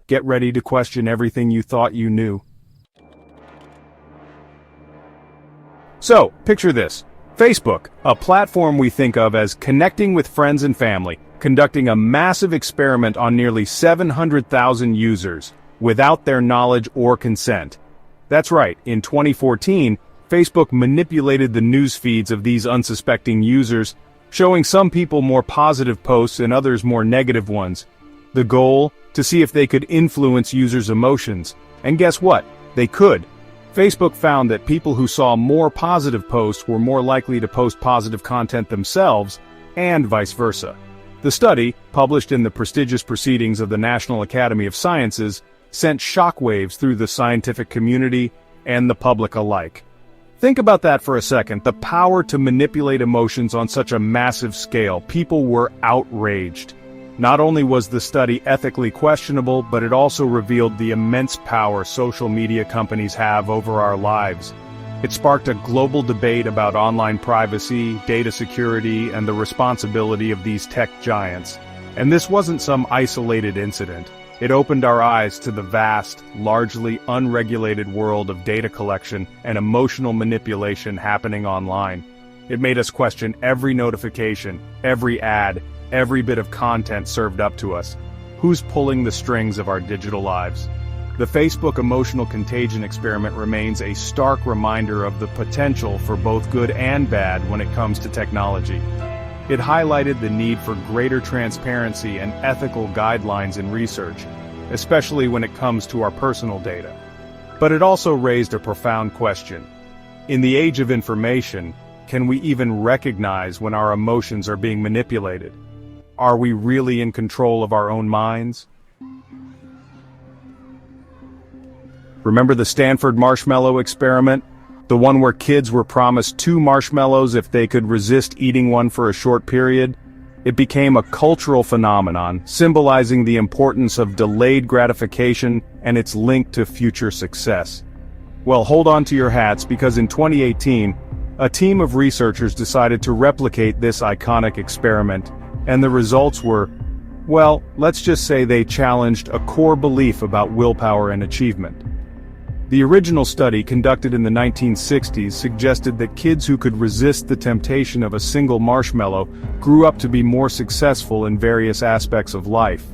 Get ready to question everything you thought you knew. So, picture this. Facebook, a platform we think of as connecting with friends and family, conducting a massive experiment on nearly 700,000 users, without their knowledge or consent. That's right, in 2014, Facebook manipulated the news feeds of these unsuspecting users, showing some people more positive posts and others more negative ones. The goal? To see if they could influence users' emotions. And guess what? They could. Facebook found that people who saw more positive posts were more likely to post positive content themselves, and vice versa. The study, published in the prestigious Proceedings of the National Academy of Sciences, sent shockwaves through the scientific community and the public alike. Think about that for a second, the power to manipulate emotions on such a massive scale. People were outraged. Not only was the study ethically questionable, but it also revealed the immense power social media companies have over our lives. It sparked a global debate about online privacy, data security, and the responsibility of these tech giants. And this wasn't some isolated incident. It opened our eyes to the vast, largely unregulated world of data collection and emotional manipulation happening online. It made us question every notification, every ad, every bit of content served up to us. Who's pulling the strings of our digital lives? The Facebook emotional contagion experiment remains a stark reminder of the potential for both good and bad when it comes to technology. It highlighted the need for greater transparency and ethical guidelines in research, especially when it comes to our personal data. But it also raised a profound question. In the age of information, can we even recognize when our emotions are being manipulated? Are we really in control of our own minds? Remember the Stanford marshmallow experiment? The one where kids were promised 2 marshmallows if they could resist eating one for a short period? It became a cultural phenomenon, symbolizing the importance of delayed gratification and its link to future success. Well, hold on to your hats, because in 2018, a team of researchers decided to replicate this iconic experiment, and the results were, well, let's just say they challenged a core belief about willpower and achievement. The original study, conducted in the 1960s, suggested that kids who could resist the temptation of a single marshmallow grew up to be more successful in various aspects of life.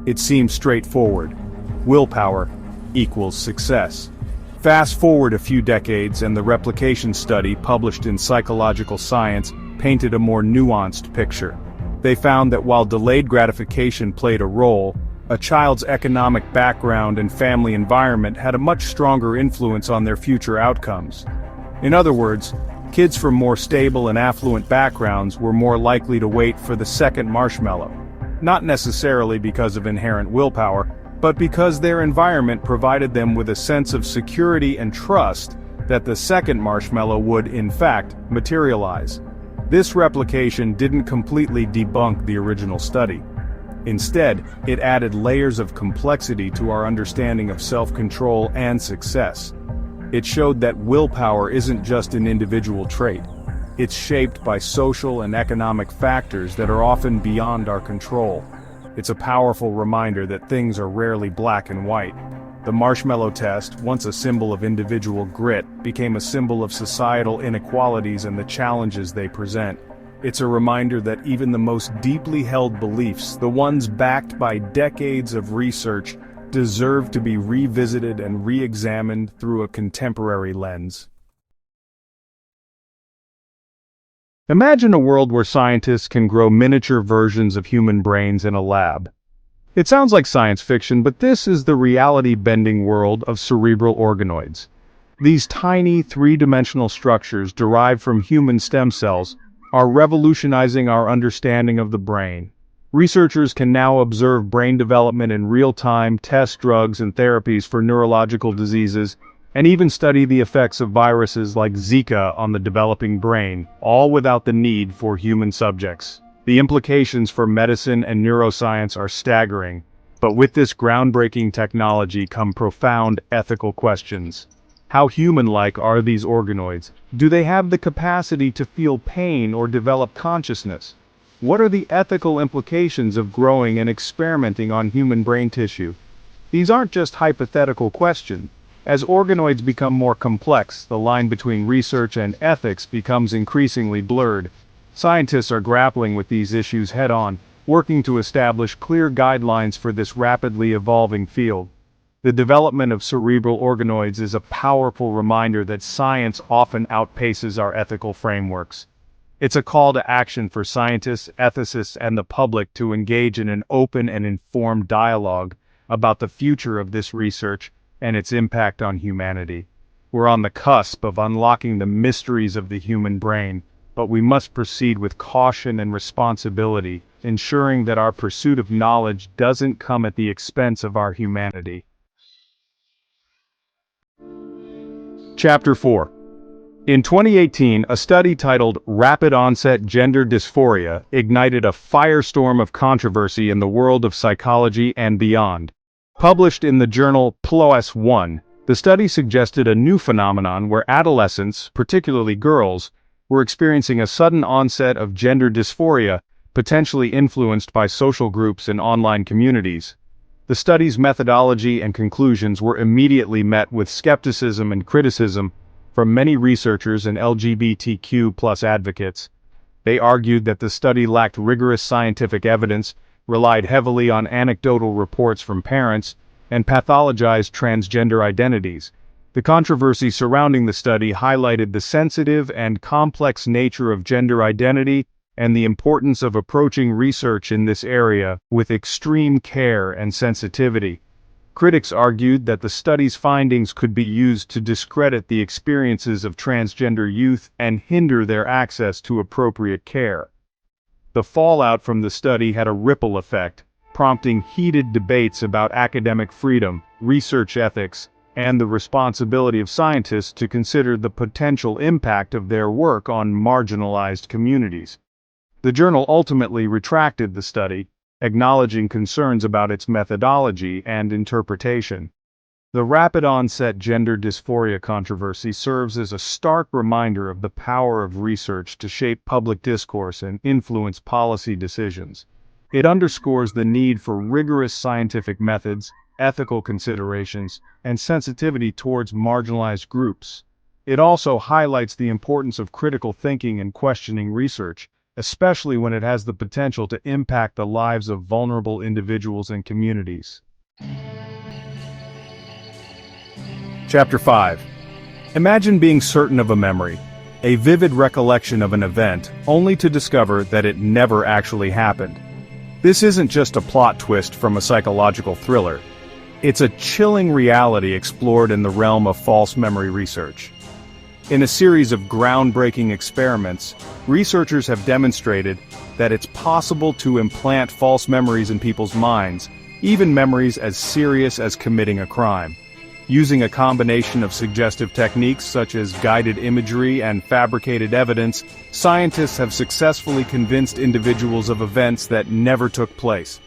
It seems straightforward. Willpower equals success. Fast forward a few decades and the replication study, published in Psychological Science, painted a more nuanced picture. They found that while delayed gratification played a role, a child's economic background and family environment had a much stronger influence on their future outcomes. In other words, kids from more stable and affluent backgrounds were more likely to wait for the second marshmallow, not necessarily because of inherent willpower, but because their environment provided them with a sense of security and trust that the second marshmallow would, in fact, materialize. This replication didn't completely debunk the original study. Instead, it added layers of complexity to our understanding of self-control and success. It showed that willpower isn't just an individual trait. It's shaped by social and economic factors that are often beyond our control. It's a powerful reminder that things are rarely black and white. The Marshmallow Test, once a symbol of individual grit, became a symbol of societal inequalities and the challenges they present. It's a reminder that even the most deeply held beliefs, the ones backed by decades of research, deserve to be revisited and re-examined through a contemporary lens. Imagine a world where scientists can grow miniature versions of human brains in a lab. It sounds like science fiction, but this is the reality-bending world of cerebral organoids. These tiny, three-dimensional structures derived from human stem cells are revolutionizing our understanding of the brain. Researchers can now observe brain development in real time, test drugs and therapies for neurological diseases, and even study the effects of viruses like Zika on the developing brain, all without the need for human subjects. The implications for medicine and neuroscience are staggering, but with this groundbreaking technology come profound ethical questions. How human-like are these organoids? Do they have the capacity to feel pain or develop consciousness? What are the ethical implications of growing and experimenting on human brain tissue? These aren't just hypothetical questions. As organoids become more complex, the line between research and ethics becomes increasingly blurred. Scientists are grappling with these issues head-on, working to establish clear guidelines for this rapidly evolving field. The development of cerebral organoids is a powerful reminder that science often outpaces our ethical frameworks. It's a call to action for scientists, ethicists, and the public to engage in an open and informed dialogue about the future of this research and its impact on humanity. We're on the cusp of unlocking the mysteries of the human brain, but we must proceed with caution and responsibility, ensuring that our pursuit of knowledge doesn't come at the expense of our humanity. Chapter 4. In 2018, a study titled Rapid Onset Gender Dysphoria ignited a firestorm of controversy in the world of psychology and beyond. Published in the journal PLOS One, the study suggested a new phenomenon where adolescents, particularly girls, were experiencing a sudden onset of gender dysphoria, potentially influenced by social groups and online communities. The study's methodology and conclusions were immediately met with skepticism and criticism from many researchers and LGBTQ+ advocates. They argued that the study lacked rigorous scientific evidence, relied heavily on anecdotal reports from parents, and pathologized transgender identities. The controversy surrounding the study highlighted the sensitive and complex nature of gender identity and the importance of approaching research in this area with extreme care and sensitivity. Critics argued that the study's findings could be used to discredit the experiences of transgender youth and hinder their access to appropriate care. The fallout from the study had a ripple effect, prompting heated debates about academic freedom, research ethics, and the responsibility of scientists to consider the potential impact of their work on marginalized communities. The journal ultimately retracted the study, acknowledging concerns about its methodology and interpretation. The rapid onset gender dysphoria controversy serves as a stark reminder of the power of research to shape public discourse and influence policy decisions. It underscores the need for rigorous scientific methods, ethical considerations, and sensitivity towards marginalized groups. It also highlights the importance of critical thinking and questioning research, especially when it has the potential to impact the lives of vulnerable individuals and communities. Chapter 5. Imagine being certain of a memory, a vivid recollection of an event, only to discover that it never actually happened. This isn't just a plot twist from a psychological thriller. It's a chilling reality explored in the realm of false memory research. In a series of groundbreaking experiments, researchers have demonstrated that it's possible to implant false memories in people's minds, even memories as serious as committing a crime. Using a combination of suggestive techniques such as guided imagery and fabricated evidence, scientists have successfully convinced individuals of events that never took place.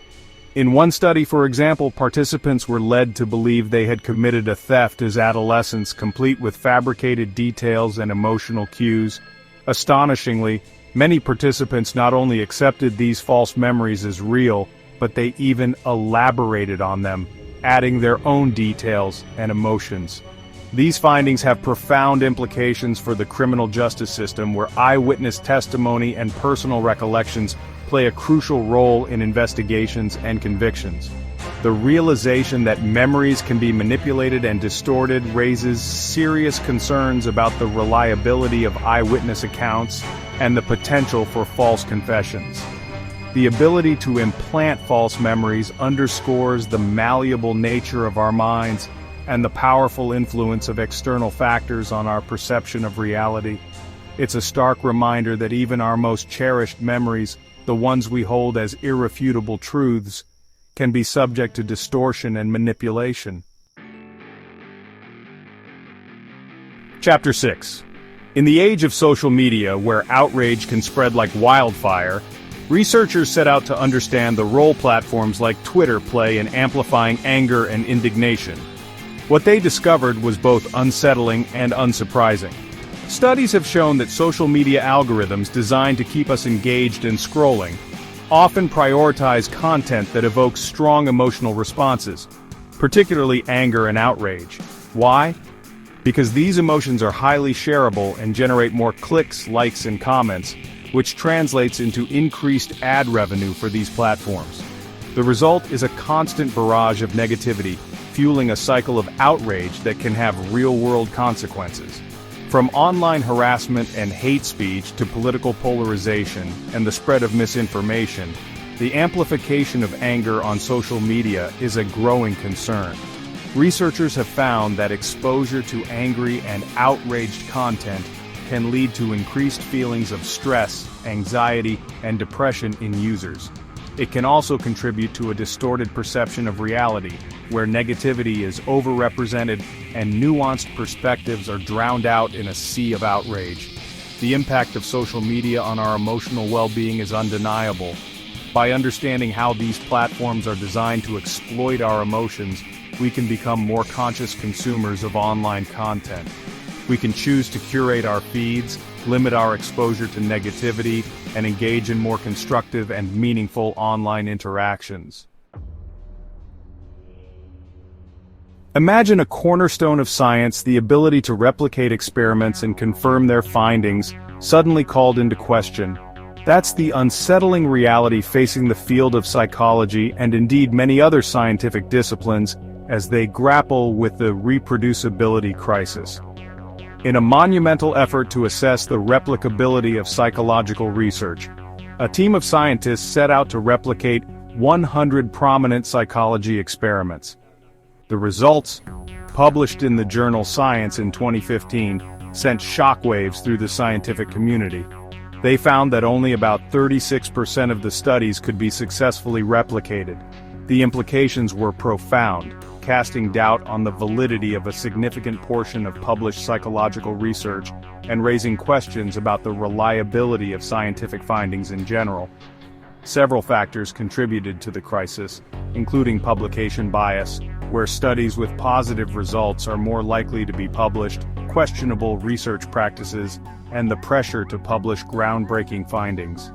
In one study, for example, participants were led to believe they had committed a theft as adolescents, complete with fabricated details and emotional cues. Astonishingly, many participants not only accepted these false memories as real, but they even elaborated on them, adding their own details and emotions. These findings have profound implications for the criminal justice system, where eyewitness testimony and personal recollections play a crucial role in investigations and convictions. The realization that memories can be manipulated and distorted raises serious concerns about the reliability of eyewitness accounts and the potential for false confessions. The ability to implant false memories underscores the malleable nature of our minds and the powerful influence of external factors on our perception of reality. It's a stark reminder that even our most cherished memories, the ones we hold as irrefutable truths, can be subject to distortion and manipulation. Chapter 6. In the age of social media, where outrage can spread like wildfire, researchers set out to understand the role platforms like Twitter play in amplifying anger and indignation. What they discovered was both unsettling and unsurprising. Studies have shown that social media algorithms designed to keep us engaged and scrolling often prioritize content that evokes strong emotional responses, particularly anger and outrage. Why? Because these emotions are highly shareable and generate more clicks, likes, and comments, which translates into increased ad revenue for these platforms. The result is a constant barrage of negativity, fueling a cycle of outrage that can have real-world consequences. From online harassment and hate speech to political polarization and the spread of misinformation, the amplification of anger on social media is a growing concern. Researchers have found that exposure to angry and outraged content can lead to increased feelings of stress, anxiety, and depression in users. It can also contribute to a distorted perception of reality, where negativity is overrepresented and nuanced perspectives are drowned out in a sea of outrage. The impact of social media on our emotional well-being is undeniable. By understanding how these platforms are designed to exploit our emotions, we can become more conscious consumers of online content. We can choose to curate our feeds, limit our exposure to negativity, and engage in more constructive and meaningful online interactions. Imagine a cornerstone of science, the ability to replicate experiments and confirm their findings, suddenly called into question. That's the unsettling reality facing the field of psychology and indeed many other scientific disciplines as they grapple with the reproducibility crisis. In a monumental effort to assess the replicability of psychological research, a team of scientists set out to replicate 100 prominent psychology experiments. The results, published in the journal Science in 2015, sent shockwaves through the scientific community. They found that only about 36% of the studies could be successfully replicated. The implications were profound, casting doubt on the validity of a significant portion of published psychological research and raising questions about the reliability of scientific findings in general. Several factors contributed to the crisis, including publication bias, where studies with positive results are more likely to be published, questionable research practices, and the pressure to publish groundbreaking findings.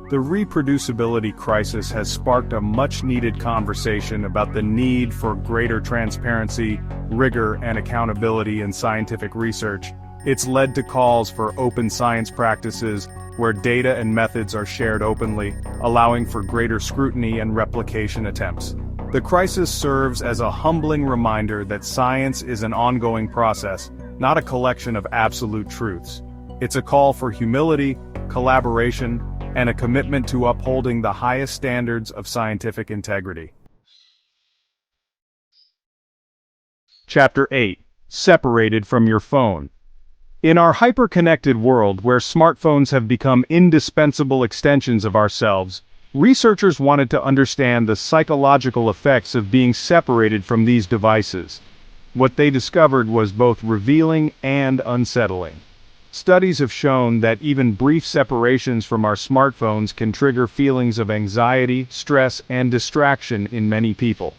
The reproducibility crisis has sparked a much-needed conversation about the need for greater transparency, rigor, and accountability in scientific research. It's led to calls for open science practices, where data and methods are shared openly, allowing for greater scrutiny and replication attempts. The crisis serves as a humbling reminder that science is an ongoing process, not a collection of absolute truths. It's a call for humility, collaboration, and a commitment to upholding the highest standards of scientific integrity. Chapter 8. Separated from your phone. In our hyper-connected world where smartphones have become indispensable extensions of ourselves, researchers wanted to understand the psychological effects of being separated from these devices. What they discovered was both revealing and unsettling. Studies have shown that even brief separations from our smartphones can trigger feelings of anxiety, stress, and distraction in many people.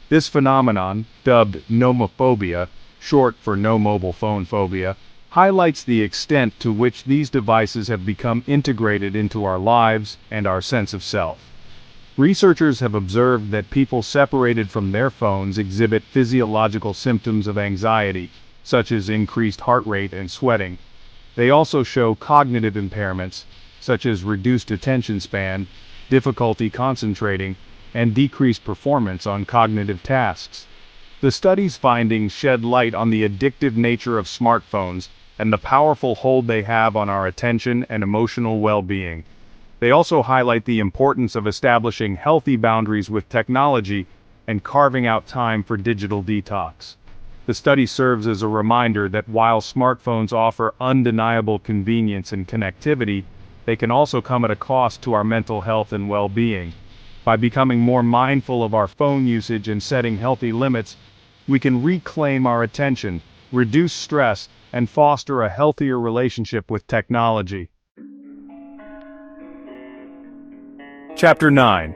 This phenomenon, dubbed nomophobia, short for no mobile phone phobia, highlights the extent to which these devices have become integrated into our lives and our sense of self. Researchers have observed that people separated from their phones exhibit physiological symptoms of anxiety, such as increased heart rate and sweating. They also show cognitive impairments, such as reduced attention span, difficulty concentrating, and decreased performance on cognitive tasks. The study's findings shed light on the addictive nature of smartphones and the powerful hold they have on our attention and emotional well-being. They also highlight the importance of establishing healthy boundaries with technology and carving out time for digital detox. The study serves as a reminder that while smartphones offer undeniable convenience and connectivity, they can also come at a cost to our mental health and well-being. By becoming more mindful of our phone usage and setting healthy limits, we can reclaim our attention, reduce stress, and foster a healthier relationship with technology. Chapter 9.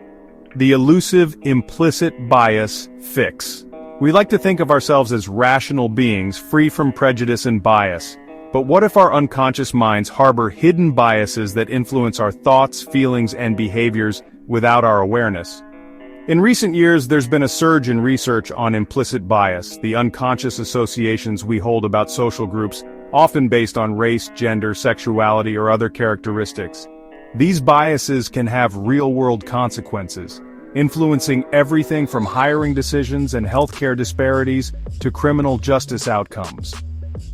The Elusive Implicit Bias Fix. We like to think of ourselves as rational beings free from prejudice and bias. But what if our unconscious minds harbor hidden biases that influence our thoughts, feelings, and behaviors without our awareness? In recent years, there's been a surge in research on implicit bias, the unconscious associations we hold about social groups, often based on race, gender, sexuality, or other characteristics. These biases can have real-world consequences, influencing everything from hiring decisions and healthcare disparities to criminal justice outcomes.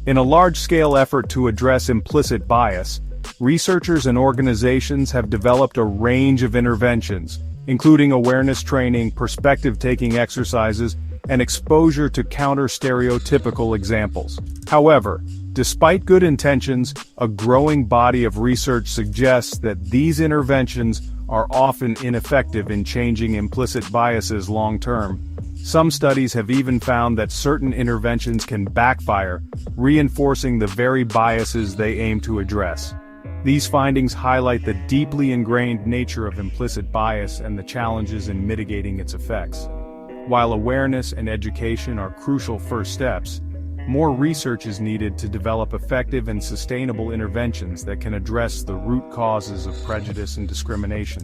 In a large-scale effort to address implicit bias, researchers and organizations have developed a range of interventions, including awareness training, perspective-taking exercises, and exposure to counter-stereotypical examples. However, despite good intentions, a growing body of research suggests that these interventions are often ineffective in changing implicit biases long-term. Some studies have even found that certain interventions can backfire, reinforcing the very biases they aim to address. These findings highlight the deeply ingrained nature of implicit bias and the challenges in mitigating its effects. While awareness and education are crucial first steps, more research is needed to develop effective and sustainable interventions that can address the root causes of prejudice and discrimination.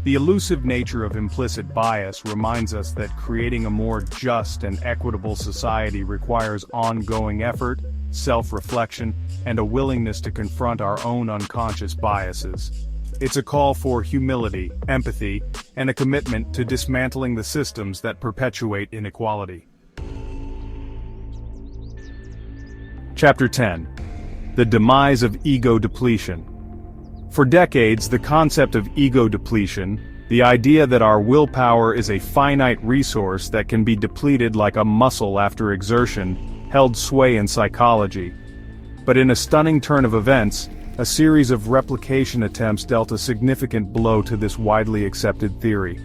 The elusive nature of implicit bias reminds us that creating a more just and equitable society requires ongoing effort, self-reflection, and a willingness to confront our own unconscious biases. It's a call for humility, empathy, and a commitment to dismantling the systems that perpetuate inequality. Chapter 10. The Demise of Ego Depletion. For decades, the concept of ego depletion, the idea that our willpower is a finite resource that can be depleted like a muscle after exertion, held sway in psychology. But in a stunning turn of events, a series of replication attempts dealt a significant blow to this widely accepted theory.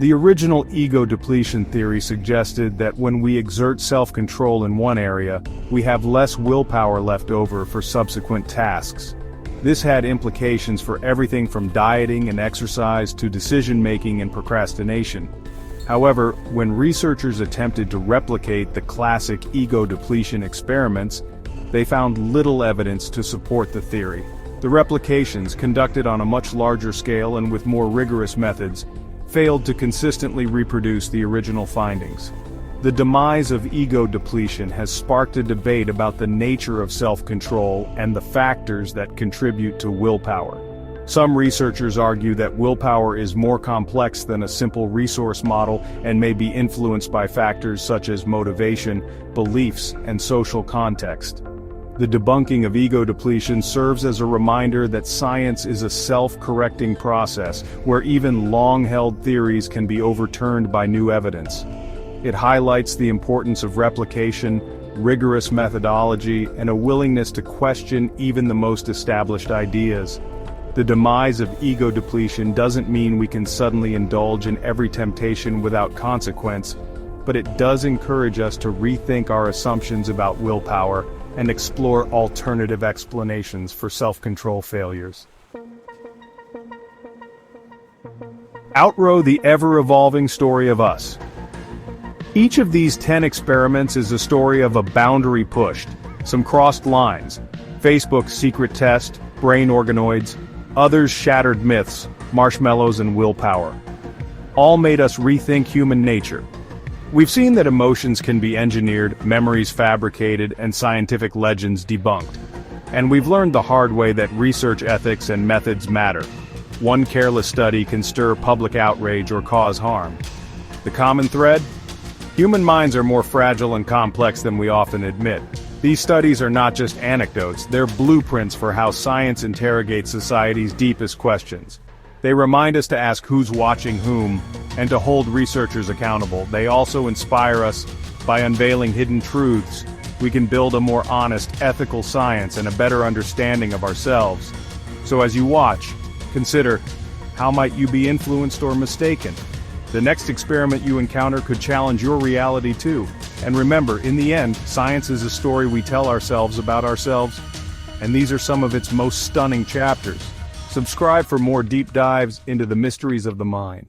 The original ego depletion theory suggested that when we exert self-control in one area, we have less willpower left over for subsequent tasks. This had implications for everything from dieting and exercise to decision-making and procrastination. However, when researchers attempted to replicate the classic ego depletion experiments, they found little evidence to support the theory. The replications, conducted on a much larger scale and with more rigorous methods, failed to consistently reproduce the original findings. The demise of ego depletion has sparked a debate about the nature of self-control and the factors that contribute to willpower. Some researchers argue that willpower is more complex than a simple resource model and may be influenced by factors such as motivation, beliefs, and social context. The debunking of ego depletion serves as a reminder that science is a self-correcting process, where even long-held theories can be overturned by new evidence. It highlights the importance of replication, rigorous methodology, and a willingness to question even the most established ideas. The demise of ego depletion doesn't mean we can suddenly indulge in every temptation without consequence, but it does encourage us to rethink our assumptions about willpower and explore alternative explanations for self-control failures. Outrow the ever-evolving story of us. Each of these 10 experiments is a story of a boundary pushed, some crossed lines, Facebook's secret test, brain organoids, others shattered myths, marshmallows and willpower. All made us rethink human nature. We've seen that emotions can be engineered, memories fabricated, and scientific legends debunked. And we've learned the hard way that research ethics and methods matter. One careless study can stir public outrage or cause harm. The common thread? Human minds are more fragile and complex than we often admit. These studies are not just anecdotes, they're blueprints for how science interrogates society's deepest questions. They remind us to ask who's watching whom, and to hold researchers accountable. They also inspire us by unveiling hidden truths. We can build a more honest, ethical science and a better understanding of ourselves. So as you watch, consider, how might you be influenced or mistaken? The next experiment you encounter could challenge your reality too. And remember, in the end, science is a story we tell ourselves about ourselves, and these are some of its most stunning chapters. Subscribe for more deep dives into the mysteries of the mind.